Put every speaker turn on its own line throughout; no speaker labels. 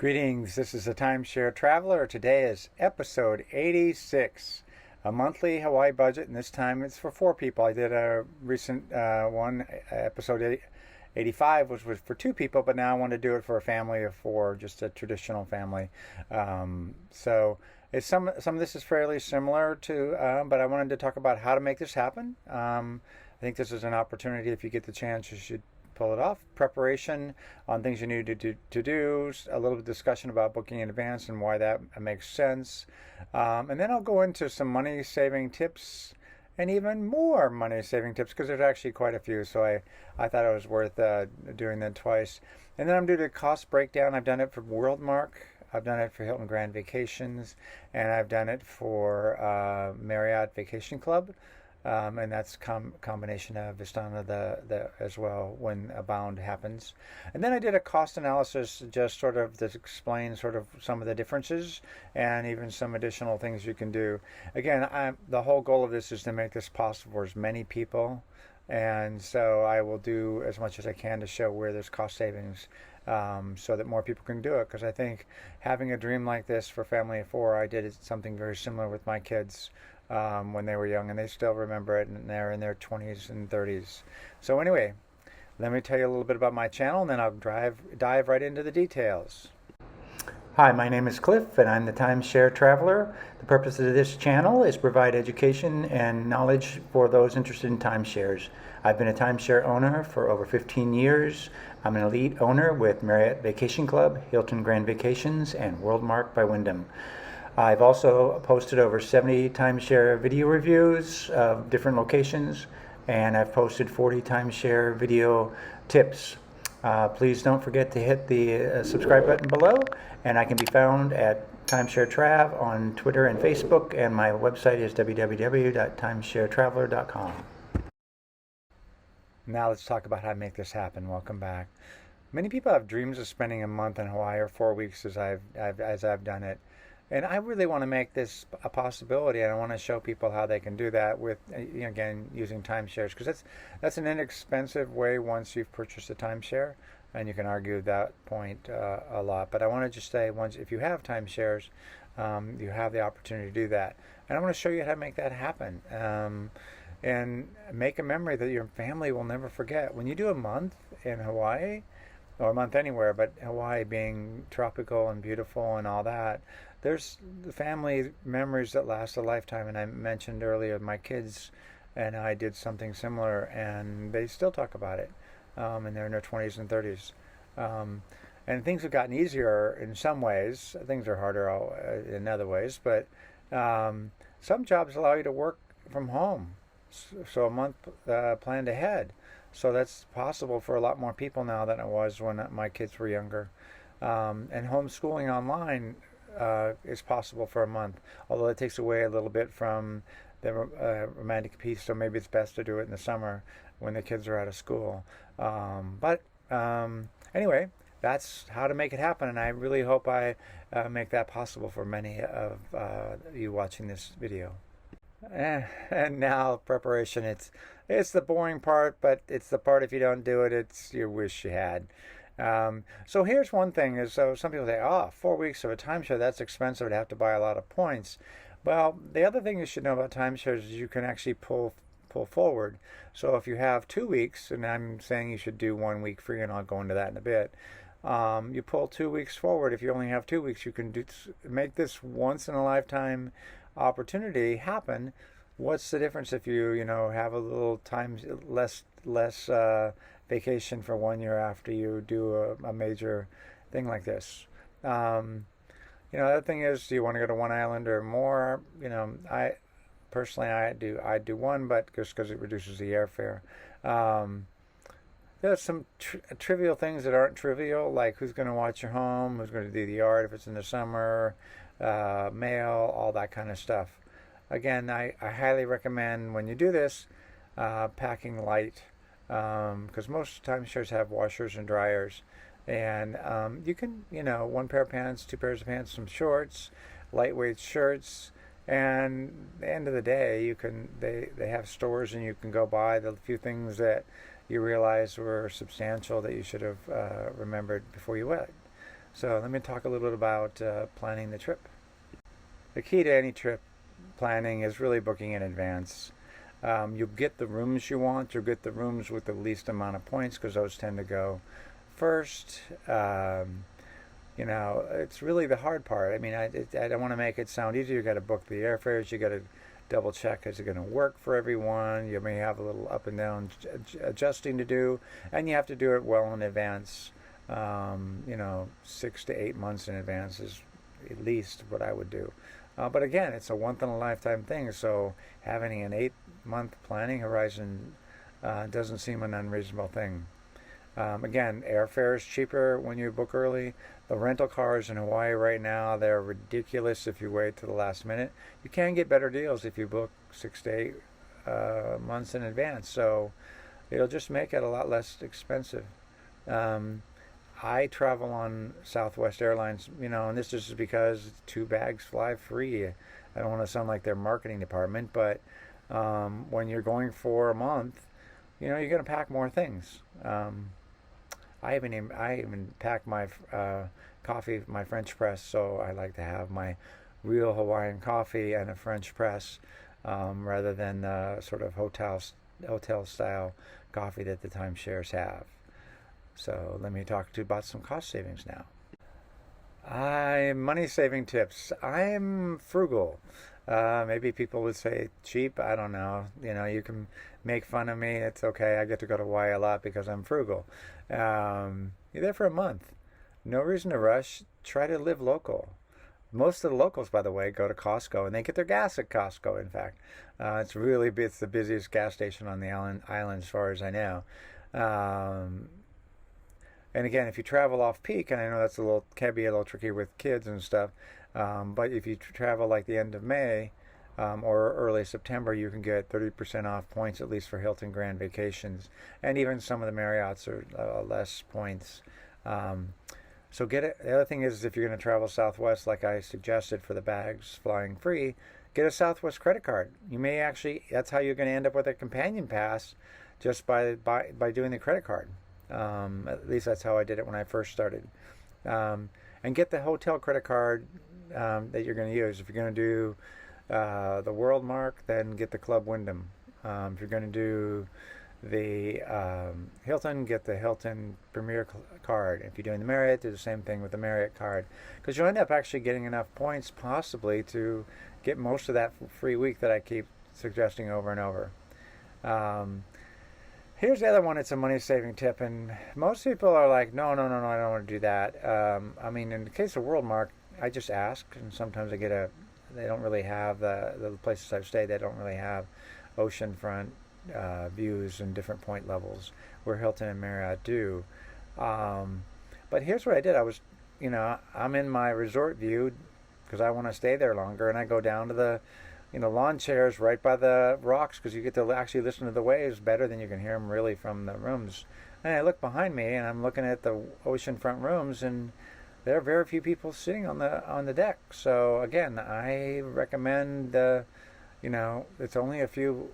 Greetings, this is the Timeshare Traveler. Today is episode 86, a monthly Hawaii budget, and this time it's for four people. I did a recent one, episode 85, which was for two people, but now I want to do it for a family of four, just a traditional family. So it's some of this is fairly similar to, but I wanted to talk about how to make this happen. I think this is an opportunity. If you get the chance, you should pull it off. Preparation on things you need to do, a little bit of discussion about booking in advance and why that makes sense. And then I'll go into some money saving tips and even more money saving tips because there's actually quite a few. So I thought it was worth doing that twice. And then I'm doing a cost breakdown. I've done it for WorldMark. I've done it for Hilton Grand Vacations. And I've done it for Marriott Vacation Club. And that's combination of Vistana the as well when a bound happens. And then I did a cost analysis just sort of to explain sort of some of the differences and even some additional things you can do. Again, the whole goal of this is to make this possible for as many people. And so I will do as much as I can to show where there's cost savings so that more people can do it. Because I think having a dream like this for family of four, I did something very similar with my kids when they were young, and they still remember it, and they're in their 20s and 30s. So anyway, let me tell you a little bit about my channel, and then I'll dive right into the details. Hi, my name is Cliff, and I'm the Timeshare Traveler. The purpose of this channel is to provide education and knowledge for those interested in timeshares. I've been a timeshare owner for over 15 years. I'm an elite owner with Marriott Vacation Club, Hilton Grand Vacations, and WorldMark by Wyndham. I've also posted over 70 timeshare video reviews of different locations, and I've posted 40 timeshare video tips. Please don't forget to hit the subscribe button below, and I can be found at Timeshare Trav on Twitter and Facebook, and my website is www.timesharetraveler.com. Now let's talk about how to make this happen. Welcome back. Many people have dreams of spending a month in Hawaii or 4 weeks as I've done it. And I really want to make this a possibility, and I want to show people how they can do that with, again, using timeshares, because that's an inexpensive way once you've purchased a timeshare, and you can argue that point a lot. But I want to just say, if you have timeshares, you have the opportunity to do that. And I want to show you how to make that happen, and make a memory that your family will never forget. When you do a month in Hawaii, or a month anywhere, but Hawaii being tropical and beautiful and all that, there's the family memories that last a lifetime. And I mentioned earlier my kids and I did something similar, and they still talk about it, and they're in their 20s and 30s. And things have gotten easier in some ways. Things are harder in other ways, but some jobs allow you to work from home, so a month planned ahead. So that's possible for a lot more people now than it was when my kids were younger. And homeschooling online is possible for a month, although it takes away a little bit from the romantic piece, so maybe it's best to do it in the summer when the kids are out of school. But anyway, that's how to make it happen, and I really hope I make that possible for many of you watching this video. And now preparation. It's the boring part, but it's the part if you don't do it, you wish you had. So here's one thing is, so some people say, 4 weeks of a timeshare, that's expensive, I'd have to buy a lot of points. Well, the other thing you should know about timeshares is you can actually pull forward. So if you have 2 weeks, and I'm saying you should do 1 week free, and I'll go into that in a bit. You pull 2 weeks forward. If you only have 2 weeks, you can make this once in a lifetime opportunity happen. What's the difference if you have a little time less vacation for 1 year after you do a major thing like this? The other thing is, do you want to go to one island or more? I personally I'd do one, but just because it reduces the airfare. There's some trivial things that aren't trivial, like who's going to watch your home, who's going to do the yard if it's in the summer, mail, all that kind of stuff. Again, I highly recommend when you do this, packing light, because most timeshares have washers and dryers, and you can, one pair of pants, 2 pairs of pants, some shorts, lightweight shirts, and at the end of the day, they have stores, and you can go buy the few things that you realize were substantial that you should have remembered before you went. So let me talk a little bit about planning the trip. The key to any trip planning is really booking in advance. You'll get the rooms you want. You'll get the rooms with the least amount of points because those tend to go first. It's really the hard part. I mean, I don't want to make it sound easy. You got to book the airfares. You got to double check, is it going to work for everyone? You may have a little up and down adjusting to do, and you have to do it well in advance. 6 to 8 months in advance is at least what I would do. But again, it's a once in a lifetime thing, so having an 8-month planning horizon doesn't seem an unreasonable thing. Again, airfare is cheaper when you book early. The rental cars in Hawaii right now, they're ridiculous if you wait to the last minute. You can get better deals if you book 6 to 8 months in advance, so it'll just make it a lot less expensive. I travel on Southwest Airlines, and this is because 2 bags fly free. I don't want to sound like their marketing department, but when you're going for a month, you're going to pack more things. I even pack my coffee, my French press, so I like to have my real Hawaiian coffee and a French press rather than the sort of hotel style coffee that the timeshares have. So let me talk to you about some cost savings now. Money saving tips. I'm frugal. Maybe people would say cheap. I don't know. You can make fun of me. It's okay. I get to go to Hawaii a lot because I'm frugal. You're there for a month. No reason to rush. Try to live local. Most of the locals, by the way, go to Costco, and they get their gas at Costco, in fact. It's the busiest gas station on the island as far as I know. And again, if you travel off peak, and I know can be a little tricky with kids and stuff, but if you travel like the end of May or early September, you can get 30% off points, at least for Hilton Grand Vacations, and even some of the Marriotts are less points. So get it. The other thing is, if you're going to travel Southwest, like I suggested for the bags flying free, get a Southwest credit card. You may that's how you're going to end up with a companion pass, just by doing the credit card. At least that's how I did it when I first started. And get the hotel credit card that you're going to use. If you're going to do the WorldMark, then get the Club Wyndham. If you're going to do the Hilton, get the Hilton Premier card. If you're doing the Marriott, do the same thing with the Marriott card, because you'll end up actually getting enough points possibly to get most of that free week that I keep suggesting over and over. Here's the other one. It's a money-saving tip, and most people are like, no, I don't want to do that. In the case of WorldMark, I just ask, and sometimes I get they don't really have, the places I've stayed, they don't really have oceanfront views and different point levels, where Hilton and Marriott do. But here's what I did. I'm in my resort view because I want to stay there longer, and I go down to the lawn chairs right by the rocks, because you get to actually listen to the waves better than you can hear them really from the rooms. And I look behind me, and I'm looking at the oceanfront rooms, and there are very few people sitting on the deck. So again, I recommend it's only a few,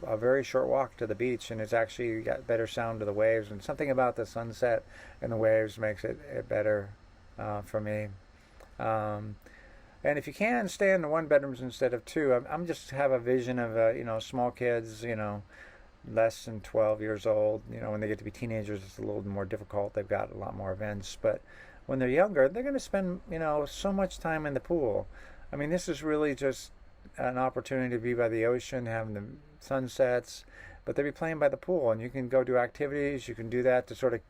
a very short walk to the beach, and it's actually got better sound to the waves, and something about the sunset and the waves makes it better for me. And if you can, stay in the 1 bedrooms instead of 2. I'm just have a vision of small kids, less than 12 years old. When they get to be teenagers, it's a little more difficult. They've got a lot more events. But when they're younger, they're going to spend so much time in the pool. I mean, this is really just an opportunity to be by the ocean, having the sunsets, but they'll be playing by the pool, and you can go do activities. You can do that to sort of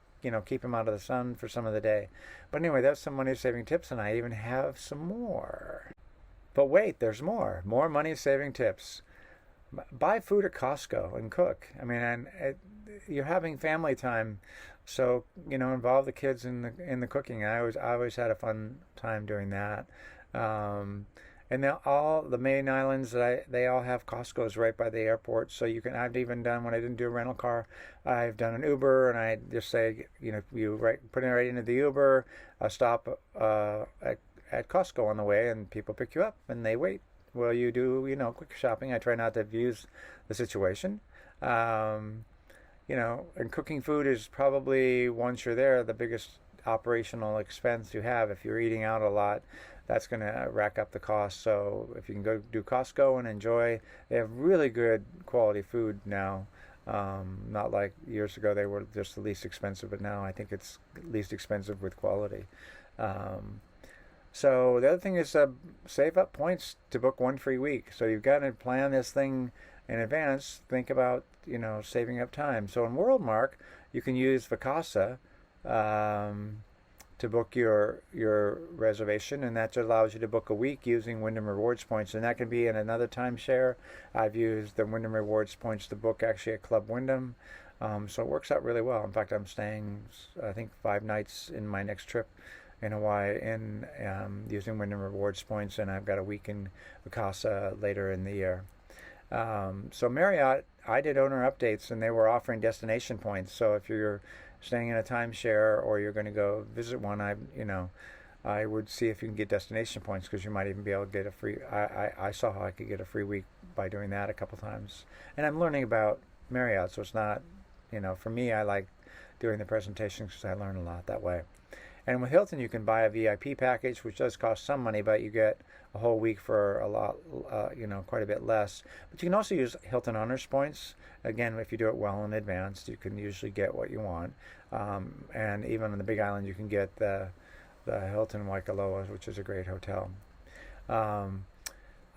keep them out of the sun for some of the day. But anyway, that's some money-saving tips, and I even have some more. But wait, there's more. More money-saving tips. Buy food at Costco and cook. You're having family time, so involve the kids in the cooking. I always had a fun time doing that. And now all the main islands, they all have Costco's right by the airport. So I've even done, when I didn't do a rental car, I've done an Uber, and I just say, you put it right into the Uber, stop at Costco on the way, and people pick you up and they wait. Well, you do, quick shopping. I try not to abuse the situation. And cooking food is probably, once you're there, the biggest operational expense you have. If you're eating out a lot, that's going to rack up the cost. So if you can go do Costco and enjoy, they have really good quality food now. Not like years ago they were just the least expensive, but now I think it's least expensive with quality. So the other thing is save up points to book one free week. So you've got to plan this thing in advance. Think about saving up time. So in WorldMark, you can use Vacasa to book your reservation, and that allows you to book a week using Wyndham Rewards points, and that can be in another timeshare. I've used the Wyndham Rewards points to book actually at Club Wyndham, so it works out really well. In fact, I'm staying, I think, 5 nights in my next trip in Hawaii in using Wyndham Rewards points, and I've got a week in Vacasa later in the year. So Marriott, I did owner updates, and they were offering destination points. So if you're staying in a timeshare or you're going to go visit one, I would see if you can get destination points, because you might even be able to get a free. I saw how I could get a free week by doing that a couple times. And I'm learning about Marriott, so it's not, for me, I like doing the presentations because I learn a lot that way. And with Hilton, you can buy a VIP package, which does cost some money, but you get a whole week for a lot, quite a bit less. But you can also use Hilton Honors Points. Again, if you do it well in advance, you can usually get what you want. And even on the Big Island, you can get the Hilton Waikoloa, which is a great hotel.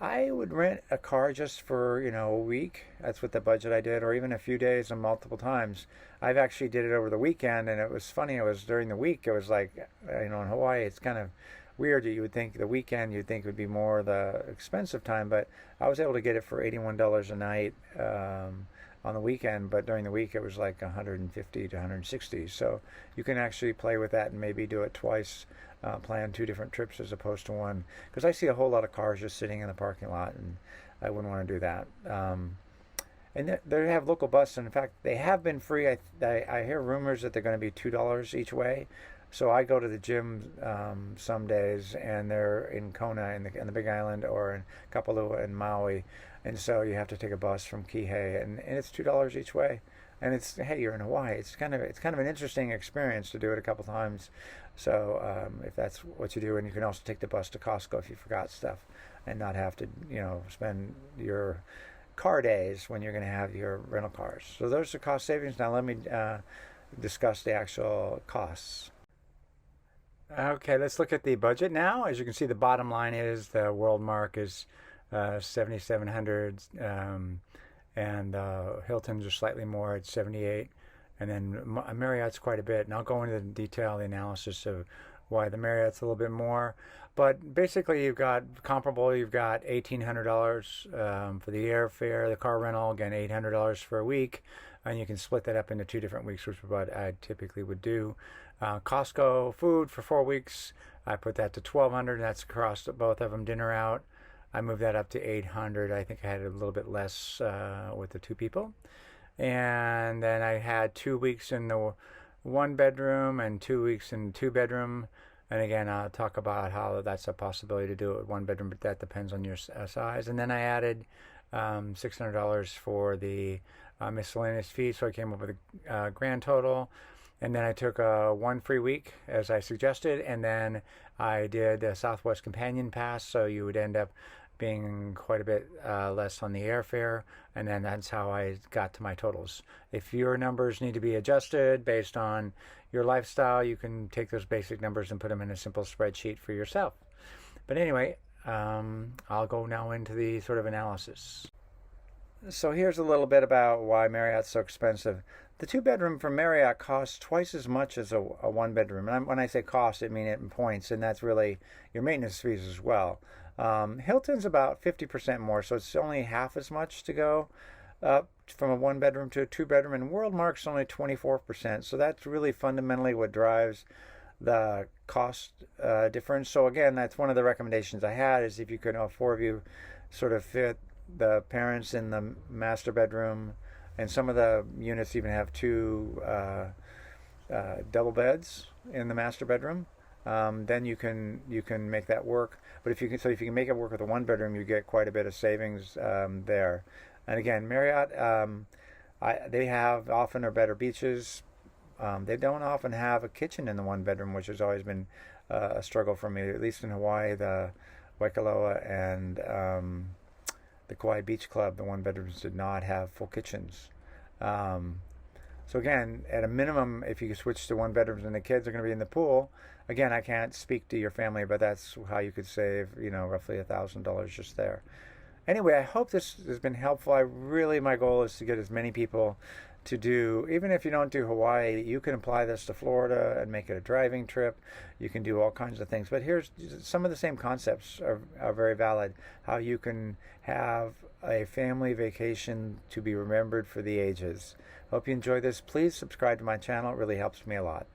I would rent a car just for, a week. That's what the budget I did, or even a few days and multiple times. I've actually did it over the weekend, and it was funny. It was during the week. It was like, in Hawaii, it's kind of weird that you would think the weekend you'd think would be more the expensive time, but I was able to get it for $81 a night on the weekend, but during the week it was like $150 to $160. So you can actually play with that and maybe do it twice. Plan 2 different trips as opposed to one, because I see a whole lot of cars just sitting in the parking lot, and I wouldn't want to do that. And they have local buses, and in fact they have been free. I hear rumors that they're going to be $2 each way. So I go to the gym some days, and they're in Kona in the Big Island, or in Kapalua in Maui, and so you have to take a bus from Kihei, and it's $2 each way. And it's, hey, you're in Hawaii. It's kind of an interesting experience to do it a couple times. So if that's what you do, and you can also take the bus to Costco if you forgot stuff, and not have to spend your car days when you're going to have your rental cars. So those are cost savings. Now let me discuss the actual costs. Okay, let's look at the budget now. As you can see, the bottom line is the WorldMark is $7,700. And Hilton's are slightly more at 78, and then Marriott's quite a bit. And I'll go into the detail, the analysis of why the Marriott's a little bit more. But basically, you've got comparable. You've got $1,800 for the airfare, the car rental, again $800 for a week, and you can split that up into 2 different weeks, which is what I typically would do. Costco food for 4 weeks, I put that to $1,200. That's across both of them, dinner out. I moved that up to $800. I think I had a little bit less with the 2 people. And then I had 2 weeks in the 1 bedroom and 2 weeks in 2 bedroom. And again, I'll talk about how that's a possibility to do it with 1 bedroom, but that depends on your size. And then I added $600 for the miscellaneous fees, so I came up with a grand total. And then I took 1 free week, as I suggested, and then I did a Southwest Companion Pass, so you would end up being quite a bit less on the airfare, and then that's how I got to my totals. If your numbers need to be adjusted based on your lifestyle, you can take those basic numbers and put them in a simple spreadsheet for yourself. But anyway, I'll go now into the sort of analysis. So here's a little bit about why Marriott's so expensive. The 2 bedroom from Marriott costs twice as much as a 1 bedroom. And when I say cost, I mean it in points, and that's really your maintenance fees as well. Hilton's about 50% more, so it's only half as much to go up from a 1 bedroom to a 2 bedroom, and WorldMark's only 24%. So that's really fundamentally what drives the cost difference. So again, that's one of the recommendations I had, is if you could, 4 of you sort of fit the parents in the master bedroom, and some of the units even have 2 double beds in the master bedroom. Then you can make that work. But if you can make it work with a 1 bedroom, you get quite a bit of savings there. And again, Marriott, they have often are better beaches, They don't often have a kitchen in the one bedroom, which has always been a struggle for me. At least in Hawaii, the Waikoloa and the Kauai Beach Club, the one bedrooms did not have full kitchens. So again, at a minimum, if you could switch to one bedrooms and the kids are going to be in the pool, again, I can't speak to your family, but that's how you could save, roughly $1,000 just there. Anyway, I hope this has been helpful. My goal is to get as many people to do, even if you don't do Hawaii, you can apply this to Florida and make it a driving trip. You can do all kinds of things. But here's some of the same concepts are very valid. How you can have a family vacation to be remembered for the ages. Hope you enjoy this. Please subscribe to my channel. It really helps me a lot.